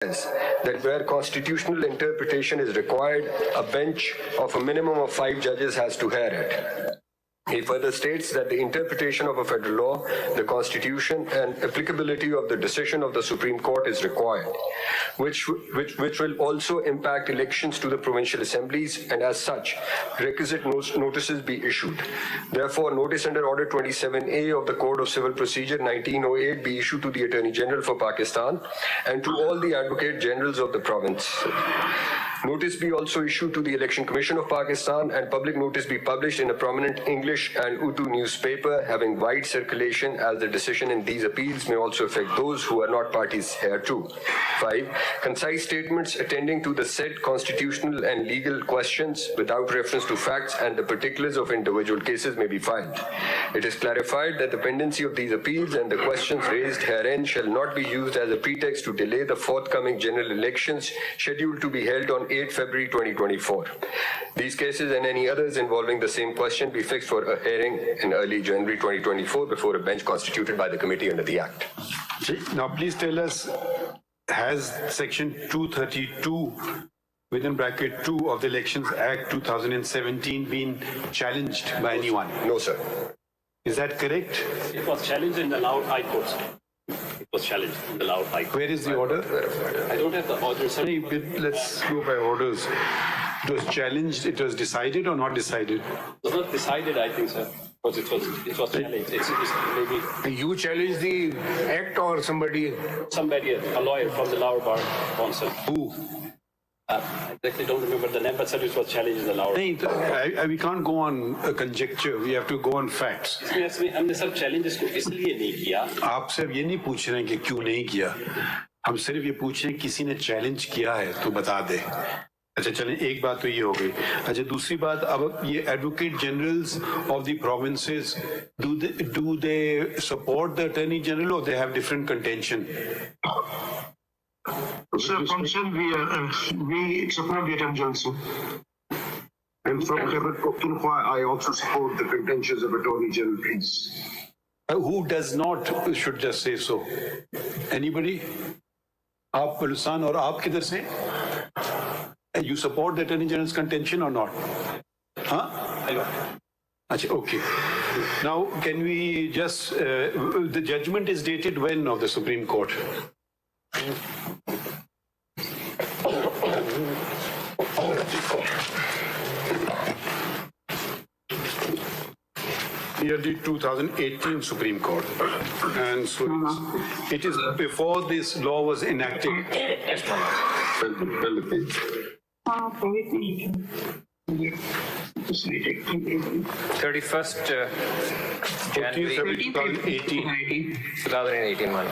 that where constitutional interpretation is required, a bench of a minimum of 5 judges has to hear it. He further states that the interpretation of a federal law, the Constitution, and applicability of the decision of the Supreme Court is required, which will also impact elections to the provincial assemblies, and as such, requisite notices be issued. Therefore, notice under Order 27A of the Code of Civil Procedure 1908 be issued to the Attorney General for Pakistan and to all the Advocate Generals of the province. Notice be also issued to the Election Commission of Pakistan, and public notice be published in a prominent English and Urdu newspaper having wide circulation, as the decision in these appeals may also affect those who are not parties hereto. 5. Concise statements attending to the said constitutional and legal questions without reference to facts and the particulars of individual cases may be filed. It is clarified that the pendency of these appeals and the questions raised herein shall not be used as a pretext to delay the forthcoming general elections scheduled to be held on 8 February 2024. These cases and any others involving the same question be fixed for a hearing in early January 2024 before a bench constituted by the committee under the Act. Now, please tell us, has Section 232 within bracket 2 of the Elections Act 2017 been challenged by anyone? No, sir. Is that correct? It was challenged in the loud high court. It was challenged in the loud high court. Where is the order? I don't have the order, sir. Let's go by orders. It was challenged, it was decided or not decided? It was not decided, I think, sir. Because it was challenged. It's maybe You challenge the act or somebody? somebody, a lawyer from the lower bar council. Who? I exactly don't remember the name, but sir, it was challenged in the lower. We can't go on a conjecture, we have to go on facts. हमने sir challenge इसको इसलिए नहीं किया. आप सिर्फ ये नहीं पूछ रहे हैं कि क्यों नहीं किया, हम सिर्फ ये पूछ रहे हैं किसी ने चैलेंज किया है तो बता दे. अच्छा चलें, एक बात तो ये हो गई. अच्छा, दूसरी बात, अब ये advocate generals of the provinces, do they support the attorney general or they have different contention? Sir, from Shell, we support the attorney general, sir. And from Khyber I also support the contentions of attorney general, please. Who does not should just say so? Anybody? आप बलुस्तान और आप किधर से? You support the attorney general's contention or not? Huh? Achha, okay. Now, can we just, the judgment is dated when of the Supreme Court? Near the 2018 Supreme Court. And so it is before this law was enacted. 31st January 2018. 2018 man.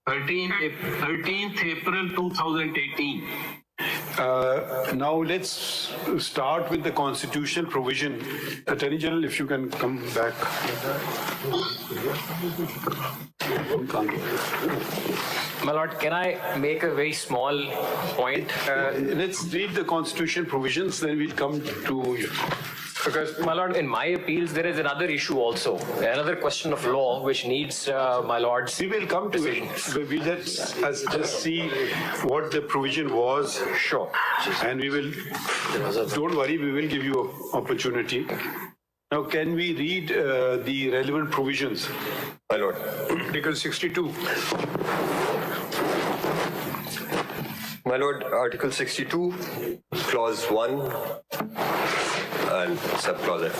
13th April 2018. Now let's start with the constitutional provision. Attorney General, if you can come back. My lord, can I make a very small point? Let's read the constitutional provisions, then we'll come to you. Because, my lord, in my appeals, there is another issue also, another question of law which needs, my lord's. We will come to it. We let's just see what the provision was. Sure. And we will, don't worry, we will give you an opportunity. Now, can we read the relevant provisions? My lord. Article 62. My lord, Article 62, Clause 1 and Subclause F.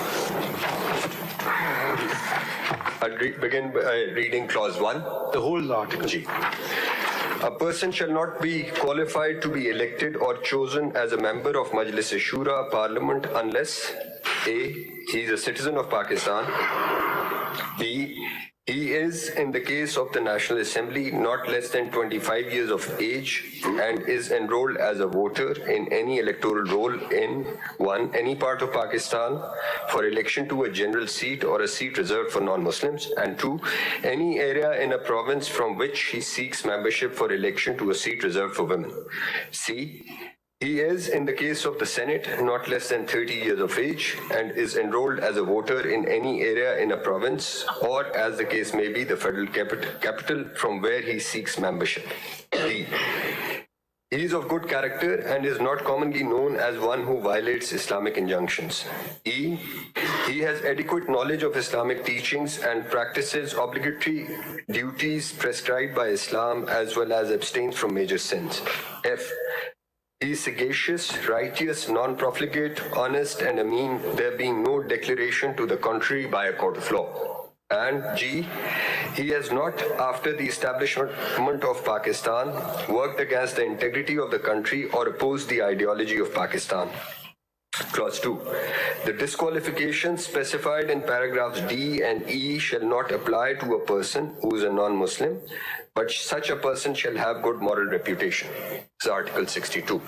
I'll begin by reading Clause 1. The whole article. G. A person shall not be qualified to be elected or chosen as a member of Majlis-e-Shura Parliament unless A. He is a citizen of Pakistan. B. He is, in the case of the National Assembly, not less than 25 years of age and is enrolled as a voter in any electoral roll in 1. Any part of Pakistan for election to a general seat or a seat reserved for non-Muslims, and 2. Any area in a province from which he seeks membership for election to a seat reserved for women. C. He is, in the case of the Senate, not less than 30 years of age and is enrolled as a voter in any area in a province or, as the case may be, the federal capital from where he seeks membership. D. He is of good character and is not commonly known as one who violates Islamic injunctions. E. He has adequate knowledge of Islamic teachings and practices obligatory duties prescribed by Islam as well as abstains from major sins. F. He is sagacious, righteous, non-profligate, honest, and ameen, there being no declaration to the contrary by a court of law. And G, he has not, after the establishment of Pakistan, worked against the integrity of the country or opposed the ideology of Pakistan. Clause 2. The disqualifications specified in paragraphs D and E shall not apply to a person who is a non-Muslim, but such a person shall have good moral reputation. This is Article 62.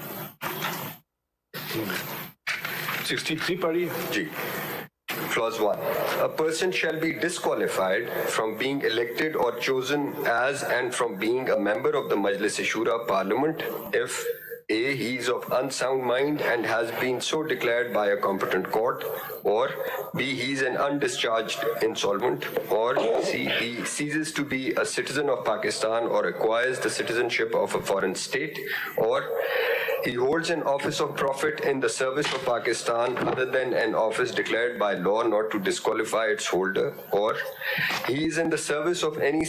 63 padi. G. Clause 1. A person shall be disqualified from being elected or chosen as and from being a member of the Majlis-e-Shura Parliament if A. He is of unsound mind and has been so declared by a competent court, or B. He is an undischarged insolvent, or C. He ceases to be a citizen of Pakistan or acquires the citizenship of a foreign state, or he holds an office of profit in the service of Pakistan other than an office declared by law not to disqualify its holder, or he is in the service of any